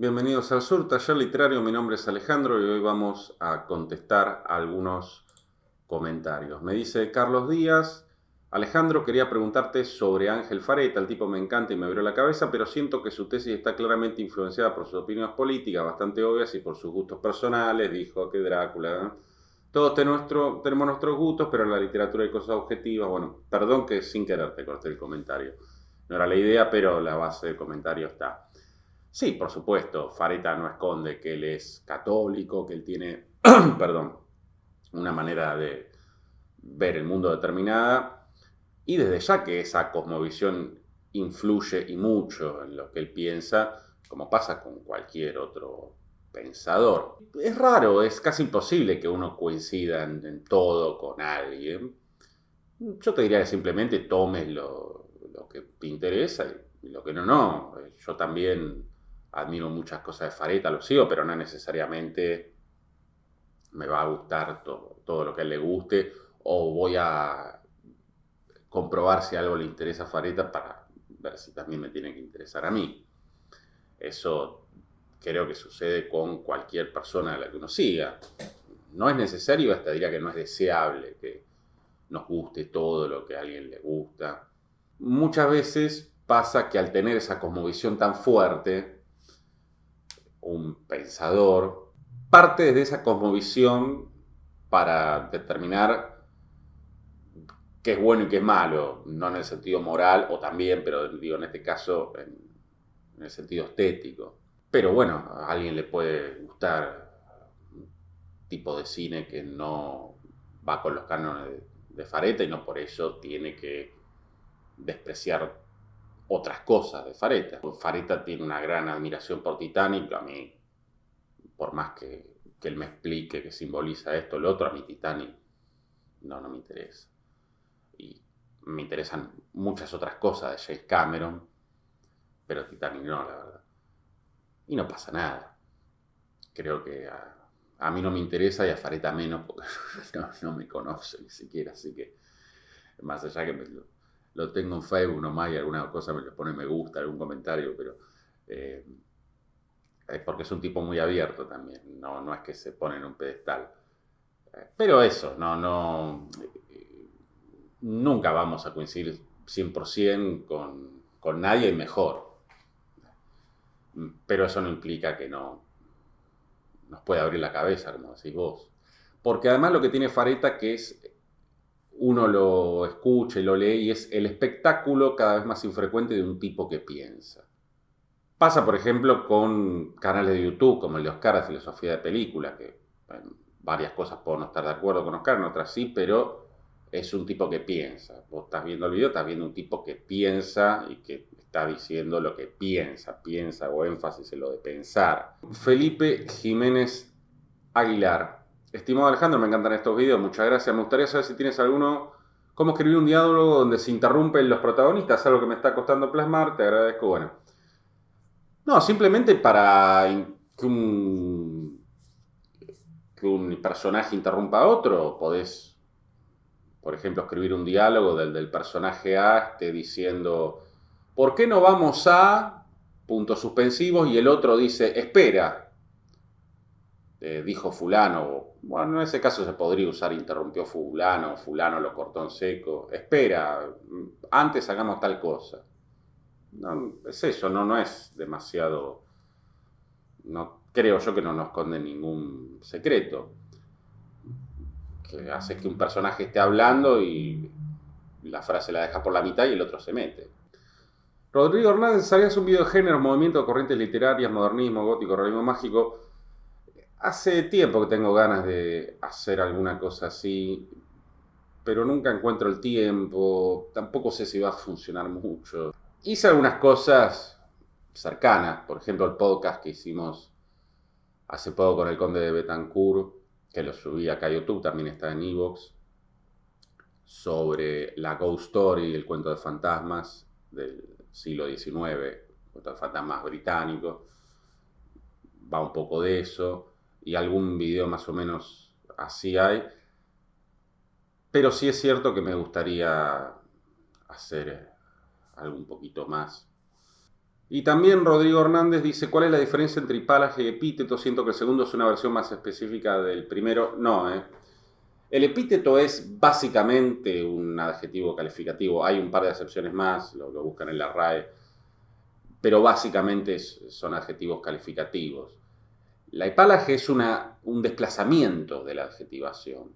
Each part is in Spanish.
Bienvenidos al Sur, Taller Literario. Mi nombre es Alejandro y hoy vamos a contestar algunos comentarios. Me dice Carlos Díaz: Alejandro, quería preguntarte sobre Ángel Fareta. El tipo me encanta y me abrió la cabeza, pero siento que su tesis está claramente influenciada por sus opiniones políticas, bastante obvias, y por sus gustos personales. Dijo que Drácula, ¿eh? Todos tenemos nuestros gustos, pero en la literatura hay cosas objetivas. Bueno, perdón que sin querer te corté el comentario. No era la idea, pero la base del comentario está. Sí, por supuesto, Fareta no esconde que él es católico, que él tiene, perdón, una manera de ver el mundo determinada, y desde ya que esa cosmovisión influye y mucho en lo que él piensa, como pasa con cualquier otro pensador. Es raro, es casi imposible que uno coincida en todo con alguien. Yo te diría que simplemente tomes lo que te interesa y lo que no, no. Yo también admiro muchas cosas de Fareta, lo sigo, pero no necesariamente me va a gustar todo lo que a él le guste, o voy a comprobar si algo le interesa a Fareta para ver si también me tiene que interesar a mí. Eso creo que sucede con cualquier persona a la que uno siga. No es necesario, hasta diría que no es deseable que nos guste todo lo que a alguien le gusta. Muchas veces pasa que al tener esa cosmovisión tan fuerte, un pensador parte de esa cosmovisión para determinar qué es bueno y qué es malo, no en el sentido moral, o también, pero digo en este caso en el sentido estético. Pero bueno, a alguien le puede gustar un tipo de cine que no va con los cánones de Fareta y no por eso tiene que despreciar otras cosas de Fareta. Fareta tiene una gran admiración por Titanic. A mí, por más que él me explique que simboliza esto o lo otro, a mí Titanic no me interesa. Y me interesan muchas otras cosas de James Cameron, pero Titanic no, la verdad. Y no pasa nada. Creo que a mí no me interesa y a Fareta menos, porque no me conoce ni siquiera, así que más allá que lo tengo en Facebook nomás y alguna cosa me le pone me gusta, algún comentario, pero eh, es porque es un tipo muy abierto también, no es que se pone en un pedestal. Pero eso, nunca vamos a coincidir 100% con nadie y mejor. Pero eso no implica que no nos pueda abrir la cabeza, como decís vos. Porque además lo que tiene Fareta que es, uno lo escucha y lo lee y es el espectáculo cada vez más infrecuente de un tipo que piensa. Pasa, por ejemplo, con canales de YouTube como el de Oscar de Filosofía de Película, que en varias cosas puedo no estar de acuerdo con Oscar, en otras sí, pero es un tipo que piensa. Vos estás viendo el video, estás viendo un tipo que piensa y que está diciendo lo que piensa, o énfasis en lo de pensar. Felipe Jiménez Aguilar: estimado Alejandro, me encantan estos videos, muchas gracias. Me gustaría saber si tienes alguno, cómo escribir un diálogo donde se interrumpen los protagonistas, algo que me está costando plasmar, te agradezco. Bueno, no, simplemente para que un personaje interrumpa a otro, podés, por ejemplo, escribir un diálogo del personaje A esté diciendo: ¿por qué no vamos a puntos suspensivos? Y el otro dice: espera, dijo fulano. Bueno, en ese caso se podría usar interrumpió fulano, fulano lo cortó en seco. Espera, antes hagamos tal cosa. No, es eso, no es demasiado. No creo yo que no nos esconde ningún secreto. Que hace que un personaje esté hablando y la frase la deja por la mitad y el otro se mete. Rodrigo Hernández: ¿sabías un video de género, movimiento de corrientes literarias, modernismo, gótico, realismo mágico? Hace tiempo que tengo ganas de hacer alguna cosa así, pero nunca encuentro el tiempo, tampoco sé si va a funcionar mucho. Hice algunas cosas cercanas, por ejemplo el podcast que hicimos hace poco con el Conde de Betancourt, que lo subí acá a YouTube, también está en Evox, sobre la Ghost Story, el cuento de fantasmas del siglo XIX, cuento de fantasmas británico. Va un poco de eso, y algún video más o menos así hay. Pero sí es cierto que me gustaría hacer algo un poquito más. Y también Rodrigo Hernández dice, ¿cuál es la diferencia entre hipálaje y epíteto? Siento que el segundo es una versión más específica del primero. No, El epíteto es básicamente un adjetivo calificativo. Hay un par de acepciones más, lo buscan en la RAE, pero básicamente son adjetivos calificativos. La hipálaje es un desplazamiento de la adjetivación.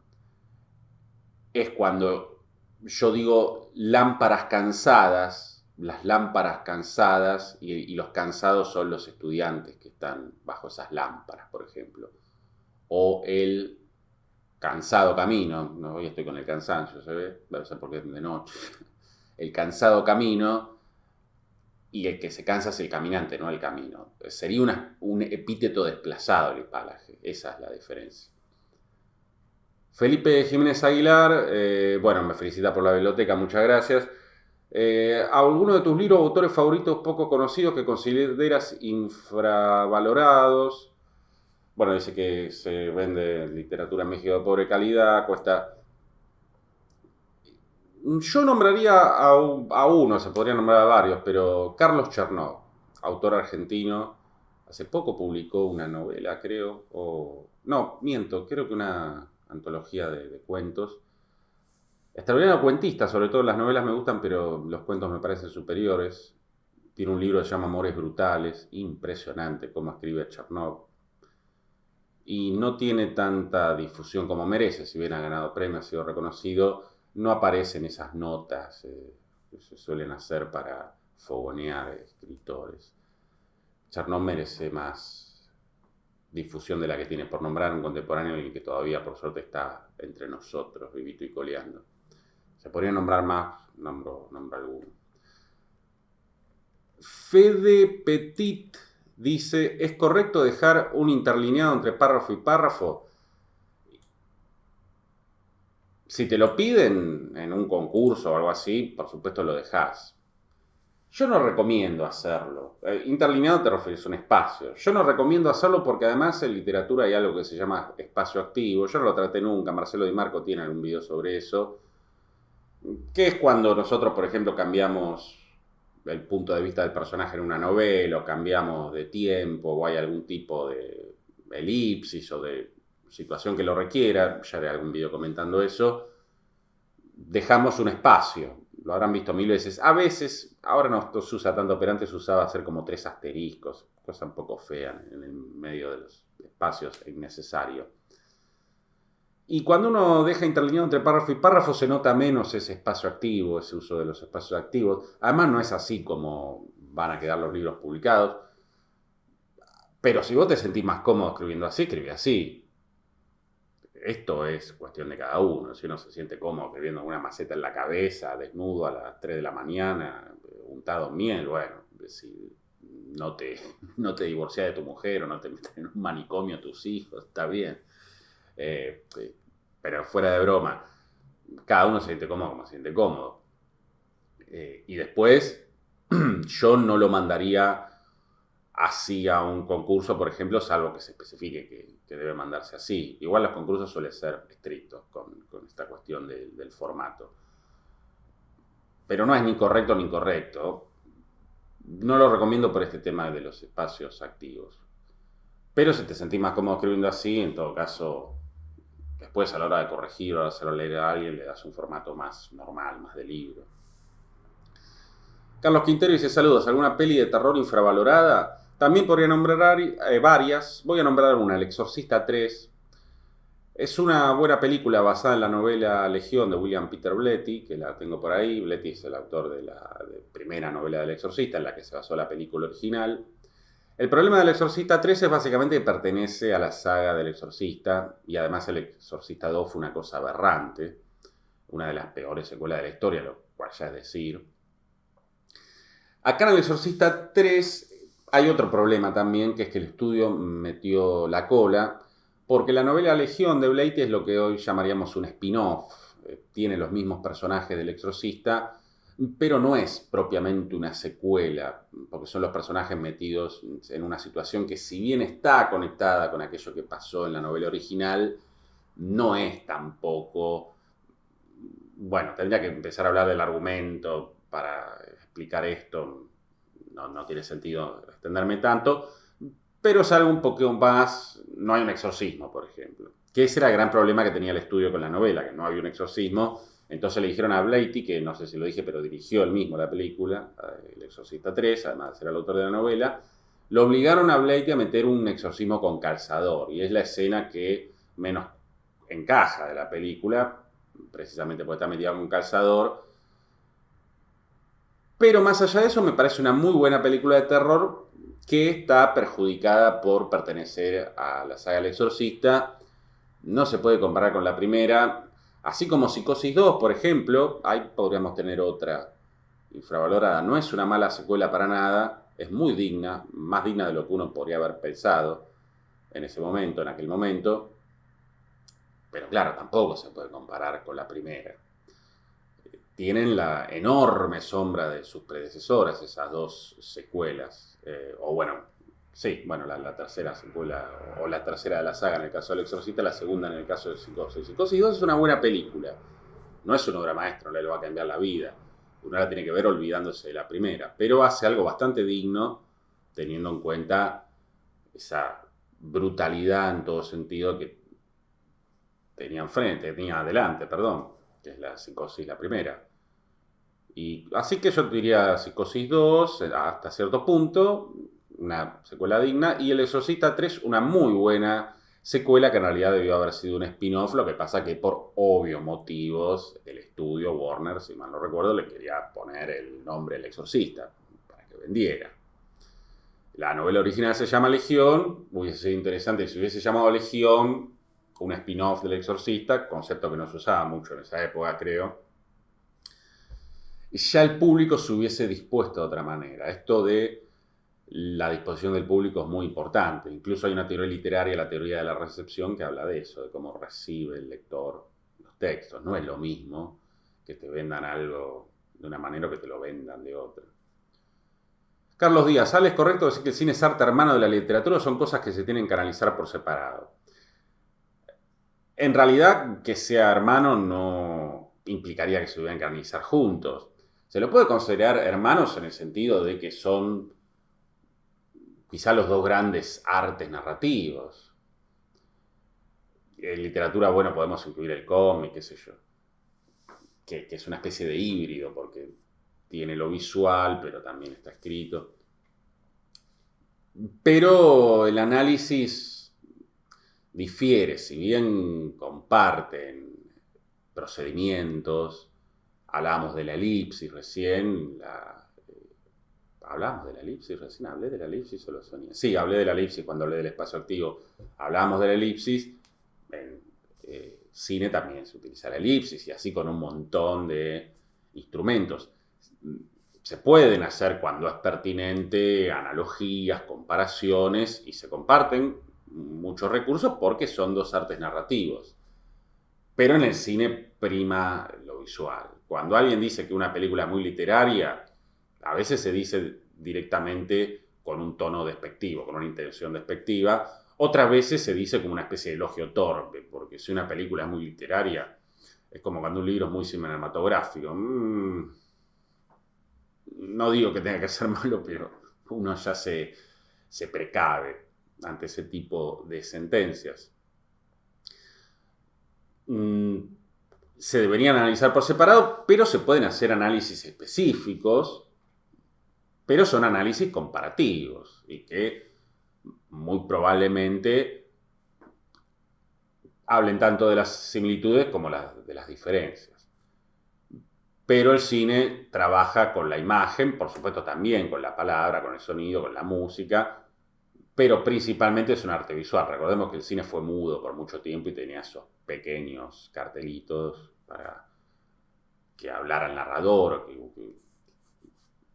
Es cuando yo digo lámparas cansadas, las lámparas cansadas, y los cansados son los estudiantes que están bajo esas lámparas, por ejemplo. O el cansado camino, no, hoy estoy con el cansancio, ¿se ve? Debe ser porque es de noche. El cansado camino, y el que se cansa es el caminante, no el camino. Sería un epíteto desplazado el hipálaje, esa es la diferencia. Felipe Jiménez Aguilar, bueno, me felicita por la biblioteca, muchas gracias. ¿Alguno de tus libros o autores favoritos poco conocidos que consideras infravalorados? Bueno, dice que se vende literatura en México de pobre calidad, cuesta... Yo nombraría a uno, se podría nombrar a varios, pero Carlos Chernov, autor argentino, hace poco publicó una novela, creo, no, miento, creo que una antología de cuentos. Extraordinario cuentista, sobre todo las novelas me gustan, pero los cuentos me parecen superiores. Tiene un libro que se llama Amores Brutales, impresionante cómo escribe Chernov. Y no tiene tanta difusión como merece, si bien ha ganado premios, ha sido reconocido, no aparecen esas notas que se suelen hacer para fogonear escritores. Chernov merece más difusión de la que tiene, por nombrar un contemporáneo, alguien que todavía por suerte está entre nosotros, vivito y coleando. Se podría nombrar más, nombro alguno. Fede Petit dice, ¿es correcto dejar un interlineado entre párrafo y párrafo? Si te lo piden en un concurso o algo así, por supuesto lo dejás. Yo no recomiendo hacerlo. Interlineado te refieres a un espacio. Yo no recomiendo hacerlo porque además en literatura hay algo que se llama espacio activo. Yo no lo traté nunca. Marcelo Di Marco tiene algún video sobre eso. Que es cuando nosotros, por ejemplo, cambiamos el punto de vista del personaje en una novela, o cambiamos de tiempo, o hay algún tipo de elipsis o de situación que lo requiera, ya haré algún video comentando eso, dejamos un espacio, lo habrán visto mil veces, a veces, ahora no se usa tanto, pero antes usaba hacer como 3 asteriscos, cosa un poco fea en el medio de los espacios innecesario. Y cuando uno deja interlineado entre párrafo y párrafo se nota menos ese espacio activo, ese uso de los espacios activos. Además no es así como van a quedar los libros publicados. Pero si vos te sentís más cómodo escribiendo así, escribí así. Esto es cuestión de cada uno. Si uno se siente cómodo escribiendo una maceta en la cabeza, desnudo a las 3 de la mañana, untado en miel, bueno, si no te divorciás de tu mujer o no te metes en un manicomio a tus hijos, está bien. Pero fuera de broma, cada uno se siente cómodo como se siente cómodo. Y después, yo no lo mandaría así a un concurso, por ejemplo, salvo que se especifique que debe mandarse así. Igual los concursos suelen ser estrictos con esta cuestión del formato. Pero no es ni correcto ni incorrecto. No lo recomiendo por este tema de los espacios activos. Pero si te sentís más cómodo escribiendo así, en todo caso, después a la hora de corregir o de hacerlo leer a alguien, le das un formato más normal, más de libro. Carlos Quintero dice, saludos, ¿alguna peli de terror infravalorada? También podría nombrar varias. Voy a nombrar una, El Exorcista 3. Es una buena película basada en la novela Legión de William Peter Blatty, que la tengo por ahí. Blatty es el autor de la primera novela del Exorcista, en la que se basó la película original. El problema del Exorcista 3 es básicamente que pertenece a la saga del Exorcista, y además El Exorcista 2 fue una cosa aberrante, una de las peores secuelas de la historia, lo cual ya es decir. Acá en El Exorcista 3 hay otro problema también, que es que el estudio metió la cola, porque la novela Legión de Blatty es lo que hoy llamaríamos un spin-off. Tiene los mismos personajes del Exorcista, pero no es propiamente una secuela, porque son los personajes metidos en una situación que, si bien está conectada con aquello que pasó en la novela original, no es tampoco... Bueno, tendría que empezar a hablar del argumento para explicar esto. no tiene sentido extenderme tanto, pero es algo un poco más, no hay un exorcismo, por ejemplo, que ese era el gran problema que tenía el estudio con la novela, que no había un exorcismo. Entonces le dijeron a Blatty, que no sé si lo dije, pero dirigió él mismo la película, El Exorcista 3, además de ser el autor de la novela, lo obligaron a Blatty a meter un exorcismo con calzador, y es la escena que menos encaja de la película, precisamente porque está metida con calzador. Pero más allá de eso, me parece una muy buena película de terror que está perjudicada por pertenecer a la saga El Exorcista. No se puede comparar con la primera. Así como Psicosis 2, por ejemplo, ahí podríamos tener otra infravalorada. No es una mala secuela para nada, es muy digna, más digna de lo que uno podría haber pensado en ese momento, en aquel momento. Pero claro, tampoco se puede comparar con la primera. Tienen la enorme sombra de sus predecesoras, esas dos secuelas. O bueno, sí, bueno, la tercera secuela, o la tercera de la saga en el caso del Exorcista, la segunda en el caso de Psicosis. Psicosis 2 es una buena película. No es una obra maestra, no le va a cambiar la vida. Uno la tiene que ver olvidándose de la primera. Pero hace algo bastante digno, teniendo en cuenta esa brutalidad en todo sentido que tenía adelante, perdón, que es la Psicosis, la primera. Y así que yo diría Psicosis 2, hasta cierto punto, una secuela digna, y El Exorcista 3, una muy buena secuela que en realidad debió haber sido un spin-off, lo que pasa que por obvios motivos el estudio Warner, si mal no recuerdo, le quería poner el nombre El Exorcista para que vendiera. La novela original se llama Legión, hubiese sido interesante si hubiese llamado Legión, un spin-off del Exorcista, concepto que no se usaba mucho en esa época, creo. Ya el público se hubiese dispuesto de otra manera. Esto de la disposición del público es muy importante. Incluso hay una teoría literaria, la teoría de la recepción, que habla de eso, de cómo recibe el lector los textos. No es lo mismo que te vendan algo de una manera o que te lo vendan de otra. Carlos Díaz, ¿es correcto decir que el cine es arte hermano de la literatura o son cosas que se tienen que analizar por separado? En realidad, que sea hermano no implicaría que se tuvieran que analizar juntos. Se lo puede considerar hermanos en el sentido de que son quizá los dos grandes artes narrativos. En literatura, bueno, podemos incluir el cómic, qué sé yo, que es una especie de híbrido, porque tiene lo visual, pero también está escrito. Pero el análisis difiere, si bien comparten procedimientos. Hablábamos de la elipsis recién, ¿hablamos de la elipsis recién? ¿Hablé de la elipsis o lo soñé? Sí, hablé de la elipsis cuando hablé del espacio activo. Hablábamos de la elipsis. En cine también se utiliza la elipsis y así con un montón de instrumentos. Se pueden hacer cuando es pertinente analogías, comparaciones y se comparten muchos recursos porque son dos artes narrativos. Pero en el cine prima lo visual. Cuando alguien dice que una película es muy literaria, a veces se dice directamente con un tono despectivo, con una intención despectiva. Otras veces se dice como una especie de elogio torpe, porque si una película es muy literaria, es como cuando un libro es muy cinematográfico. No digo que tenga que ser malo, pero uno ya se precave ante ese tipo de sentencias. Se deberían analizar por separado, pero se pueden hacer análisis específicos, pero son análisis comparativos y que muy probablemente hablen tanto de las similitudes como de las diferencias. Pero el cine trabaja con la imagen, por supuesto también con la palabra, con el sonido, con la música, pero principalmente es un arte visual. Recordemos que el cine fue mudo por mucho tiempo y tenía esos pequeños cartelitos para que hablara el narrador, que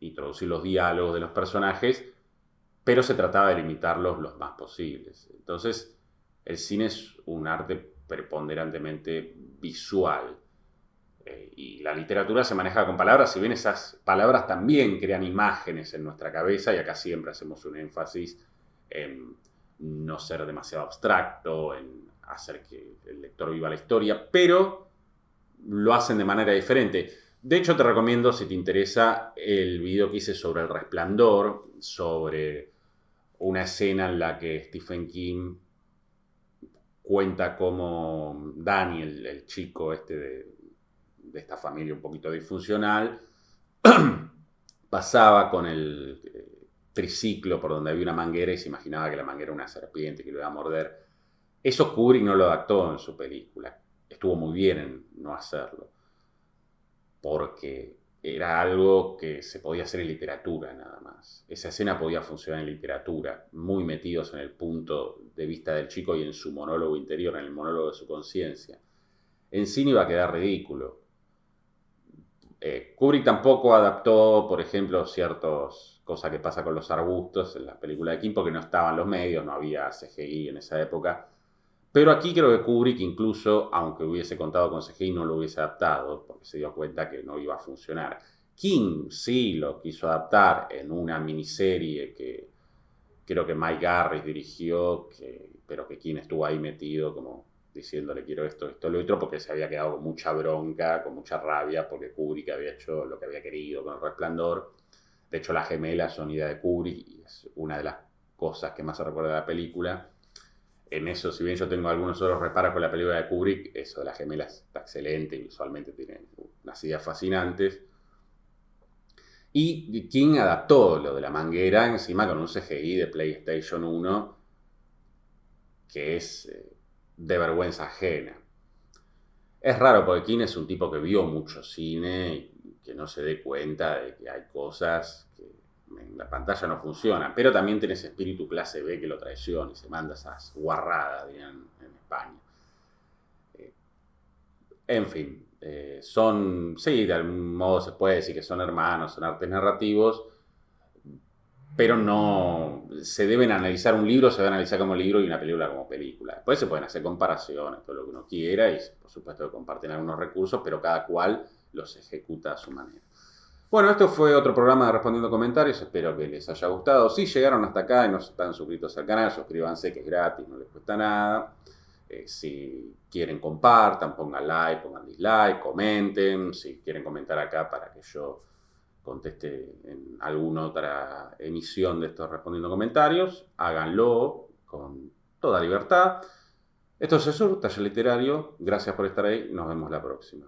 introducir los diálogos de los personajes, pero se trataba de limitarlos los más posibles. Entonces, el cine es un arte preponderantemente visual. Y la literatura se maneja con palabras, si bien esas palabras también crean imágenes en nuestra cabeza, y acá siempre hacemos un énfasis en no ser demasiado abstracto, en hacer que el lector viva la historia, pero lo hacen de manera diferente. De hecho, te recomiendo, si te interesa, el video que hice sobre El Resplandor, sobre una escena en la que Stephen King cuenta cómo Danny, el chico este de esta familia un poquito disfuncional, pasaba con el triciclo por donde había una manguera y se imaginaba que la manguera era una serpiente que lo iba a morder. Eso Kubrick no lo adaptó en su película. Estuvo muy bien en no hacerlo, porque era algo que se podía hacer en literatura nada más. Esa escena podía funcionar en literatura, muy metidos en el punto de vista del chico y en su monólogo interior, en el monólogo de su conciencia. En cine iba a quedar ridículo. Kubrick tampoco adaptó, por ejemplo, ciertas cosas que pasa con los arbustos en la película de King, porque no estaban los medios, no había CGI en esa época. Pero aquí creo que Kubrick, incluso, aunque hubiese contado con CGI, no lo hubiese adaptado, porque se dio cuenta que no iba a funcionar. King sí lo quiso adaptar en una miniserie que creo que Mike Garris dirigió, pero que King estuvo ahí metido como diciéndole quiero esto, esto, lo otro, porque se había quedado con mucha bronca, con mucha rabia, porque Kubrick había hecho lo que había querido con El Resplandor. De hecho, las gemelas son idea de Kubrick y es una de las cosas que más se recuerda de la película. En eso, si bien yo tengo algunos otros reparos con la película de Kubrick, eso de las gemelas está excelente y visualmente tiene unas ideas fascinantes. Y King adaptó lo de la manguera encima con un CGI de PlayStation 1 que es de vergüenza ajena. Es raro porque King es un tipo que vio mucho cine y que no se dé cuenta de que hay cosas que en la pantalla no funcionan, pero también tiene ese espíritu clase B que lo traiciona y se manda esas guarradas, dirían en España. En fin, sí, de algún modo se puede decir que son hermanos, son artes narrativos, pero no se deben analizar un libro, se debe analizar como libro y una película como película. Después se pueden hacer comparaciones, todo lo que uno quiera, y por supuesto que comparten algunos recursos, pero cada cual los ejecuta a su manera. Bueno, esto fue otro programa de Respondiendo Comentarios, espero que les haya gustado. Si llegaron hasta acá y no están suscritos al canal, suscríbanse, que es gratis, no les cuesta nada. Si quieren compartan, pongan like, pongan dislike, comenten. Si quieren comentar acá para que yo conteste en alguna otra emisión de estos Respondiendo Comentarios, háganlo con toda libertad. Esto es Cesur, Taller Literario. Gracias por estar ahí. Nos vemos la próxima.